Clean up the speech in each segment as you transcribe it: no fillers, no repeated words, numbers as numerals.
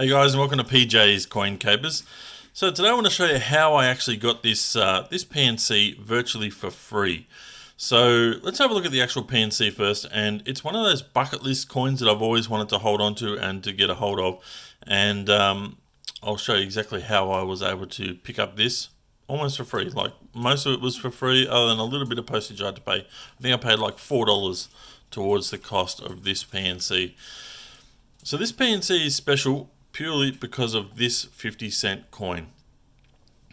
Hey guys, and welcome to PJ's Coin Capers. So today I want to show you how I actually got this PNC virtually for free. So let's have a look at the actual PNC first, and it's one of those bucket list coins that I've always wanted to hold on to and to get a hold of. And I'll show you exactly how I was able to pick up this almost for free. Like most of it was for free, other than a little bit of postage I had to pay. I think I paid like $4 towards the cost of this PNC. So this PNC is special purely because of this 50-cent coin.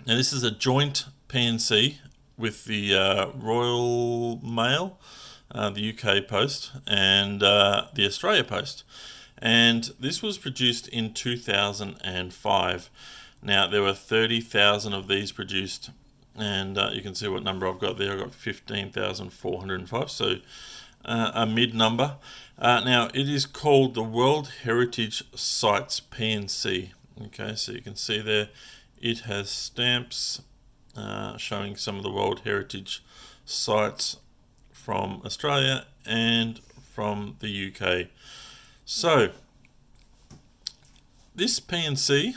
Now this is a joint PNC with the Royal Mail, the UK Post, and the Australia Post. And this was produced in 2005. Now there were 30,000 of these produced, and you can see what number I've got there. I've got 15,405, so a mid number. Now it is called the World Heritage Sites PNC. Okay, so you can see there it has stamps showing some of the World Heritage Sites from Australia and from the UK. So this PNC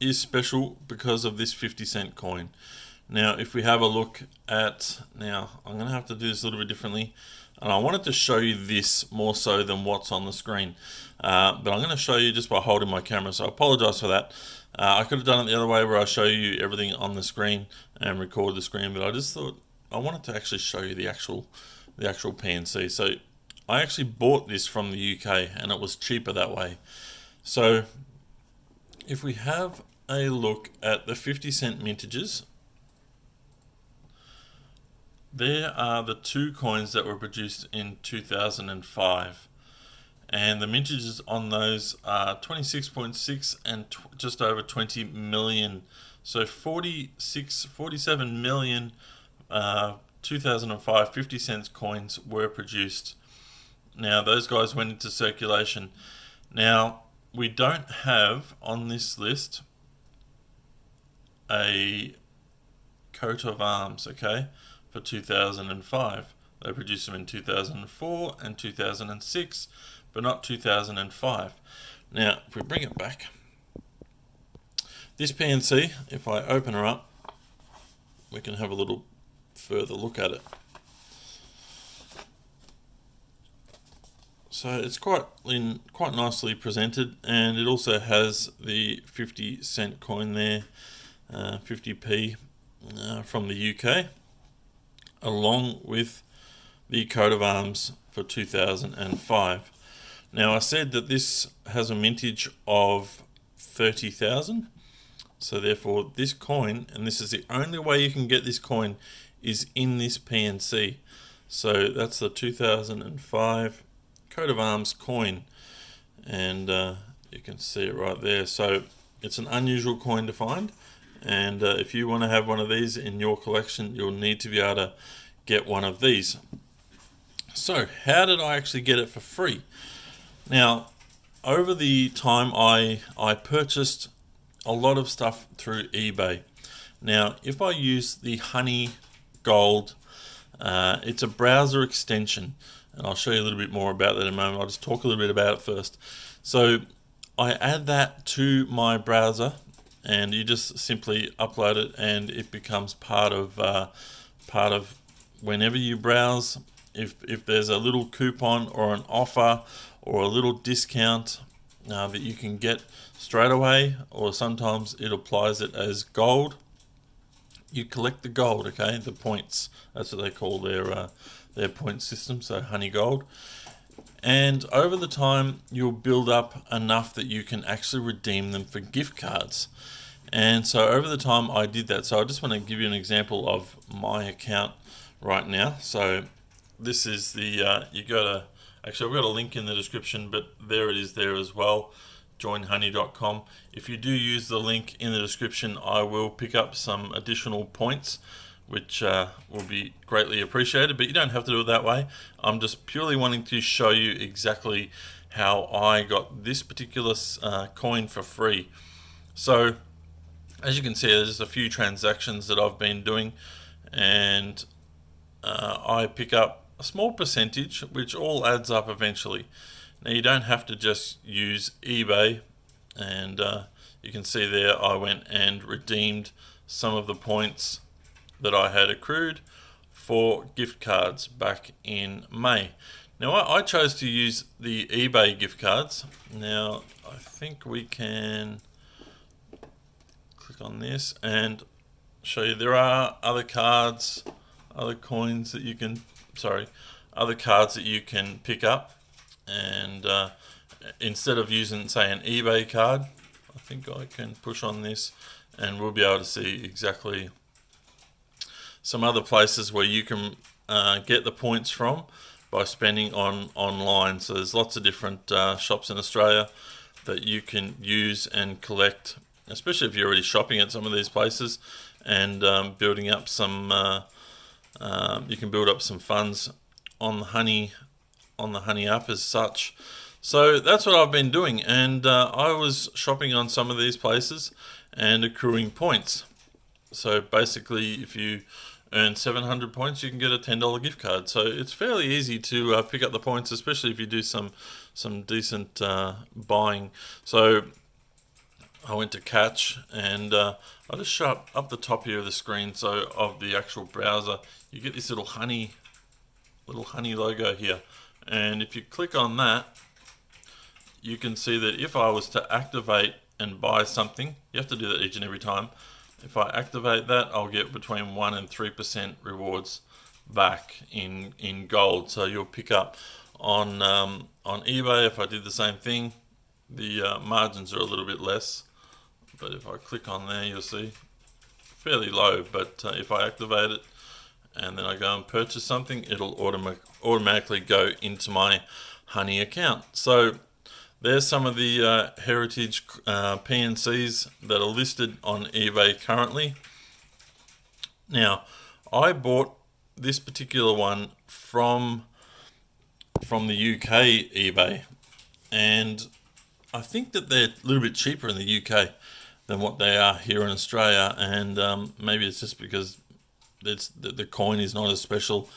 is special because of this 50-cent coin. Now if we have a look at, now I'm going to have to do this a little bit differently, and I wanted to show you this more so than what's on the screen, but I'm going to show you just by holding my camera, so I apologize for that. I could have done it the other way where I show you everything on the screen and record the screen, but I just thought I wanted to actually show you the actual PNC. So I actually bought this from the UK and it was cheaper that way. So if we have a look at the 50-cent mintages, there are the two coins that were produced in 2005, and the mintages on those are 26.6 and just over 20 million. So 47 million 2005 50 cents coins were produced. Now those guys went into circulation. Now we don't have on this list a coat of arms, okay, for 2005. They produced them in 2004 and 2006, but not 2005. Now, if we bring it back, this PNC, if I open her up, we can have a little further look at it. So it's quite nicely presented, and it also has the 50-cent coin there, 50p from the UK, along with the coat of arms for 2005. Now I said that this has a mintage of 30,000, so therefore this coin, and this is the only way you can get this coin, is in this PNC. So that's the 2005 coat of arms coin, and you can see it right there. So it's an unusual coin to find, and if you want to have one of these in your collection, you'll need to be able to get one of these. So how did I actually get it for free? Now over the time I purchased a lot of stuff through eBay. Now if I use the Honey Gold, it's a browser extension, and I'll show you a little bit more about that in a moment. I'll just talk a little bit about it first. So I add that to my browser, and you just simply upload it, and it becomes part of whenever you browse. If there's a little coupon or an offer or a little discount that you can get straight away, or sometimes it applies it as gold, you collect the gold, okay, the points. That's what they call their point system, so Honey Gold. And over the time, you'll build up enough that you can actually redeem them for gift cards. And so over the time I did that. So I just want to give you an example of my account right now. So this is the, you go to, actually I've got a link in the description, but there it is there as well, joinhoney.com. If you do use the link in the description, I will pick up some additional points, which will be greatly appreciated, but you don't have to do it that way. I'm just purely wanting to show you exactly how I got this particular coin for free. So as you can see, there's a few transactions that I've been doing, and I pick up a small percentage, which all adds up eventually. Now you don't have to just use eBay and you can see there I went and redeemed some of the points that I had accrued for gift cards back in May. Now I chose to use the eBay gift cards. Now I think we can click on this and show you there are other cards, other coins that you can, other cards that you can pick up, and instead of using, say, an eBay card, I think I can push on this and we'll be able to see exactly some other places where you can get the points from by spending online. So there's lots of different shops in Australia that you can use and collect, especially if you're already shopping at some of these places, and building up some you can build up some funds on the honey app as such. So that's what I've been doing, and I was shopping on some of these places and accruing points. So basically, if you earn 700 points, you can get a $10 gift card. So it's fairly easy to pick up the points, especially if you do some decent buying. So I went to Catch, and I just show up the top here of the screen, so of the actual browser, you get this little honey logo here, and if you click on that, you can see that if I was to activate and buy something, you have to do that each and every time. If I activate that, I'll get between 1 and 3% rewards back in gold. So you'll pick up on eBay. If I did the same thing, the margins are a little bit less, but if I click on there, you'll see fairly low. But if I activate it and then I go and purchase something, it'll automatically go into my honey account. So there's some of the heritage PNCs that are listed on eBay currently. Now, I bought this particular one from the UK eBay, and I think that they're a little bit cheaper in the UK than what they are here in Australia, and maybe it's just because the coin is not as special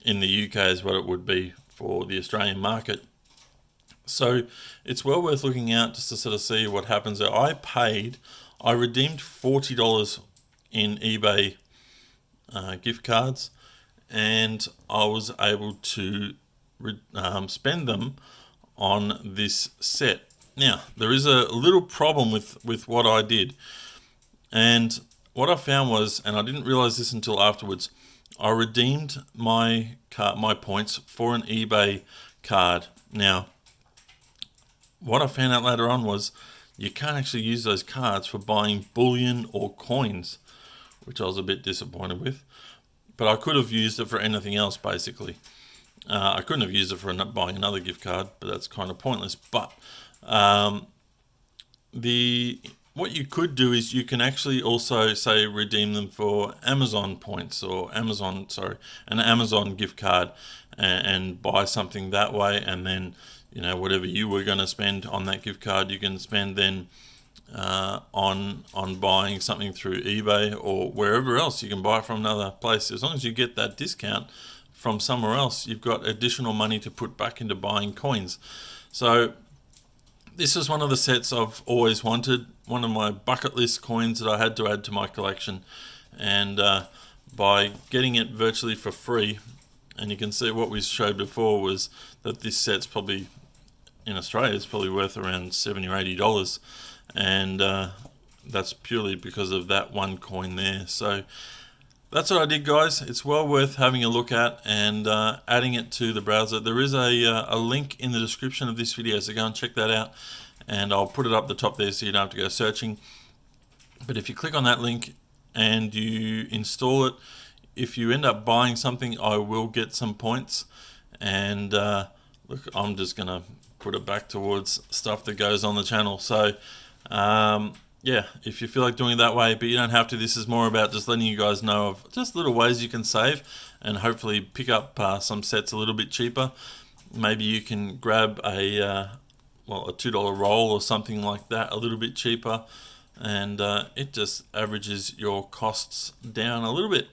in the UK as what it would be for the Australian market. So it's well worth looking out just to sort of see what happens there. I redeemed $40 in eBay gift cards, and I was able to spend them on this set. Now, there is a little problem with what I did, and what I found was, and I didn't realize this until afterwards, I redeemed my points for an eBay card. Now, what I found out later on was you can't actually use those cards for buying bullion or coins, which I was a bit disappointed with. But I could have used it for anything else, basically. I couldn't have used it for buying another gift card, but that's kind of pointless. But what you could do is you can actually also, say, redeem them for Amazon points or an Amazon gift card, and buy something that way, and then whatever you were going to spend on that gift card, you can spend then on buying something through eBay or wherever else you can buy from another place. As long as you get that discount from somewhere else, you've got additional money to put back into buying coins. So this is one of the sets I've always wanted, one of my bucket list coins that I had to add to my collection, and by getting it virtually for free, and you can see what we showed before was that this set's probably, in Australia, it's probably worth around $70 or $80, and that's purely because of that one coin there. So that's what I did, guys. It's well worth having a look at and adding it to the browser. There is a link in the description of this video, so go and check that out, and I'll put it up the top there so you don't have to go searching. But if you click on that link and you install it, if you end up buying something, I will get some points. And look, I'm just going to put it back towards stuff that goes on the channel. So yeah, if you feel like doing it that way, but you don't have to. This is more about just letting you guys know of just little ways you can save and hopefully pick up some sets a little bit cheaper. Maybe you can grab a $2 roll or something like that a little bit cheaper, and it just averages your costs down a little bit.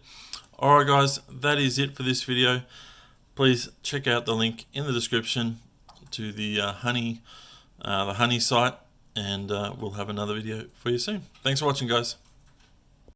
Alright guys, that is it for this video. Please check out the link in the description to the honey site, and we'll have another video for you soon. Thanks for watching, guys.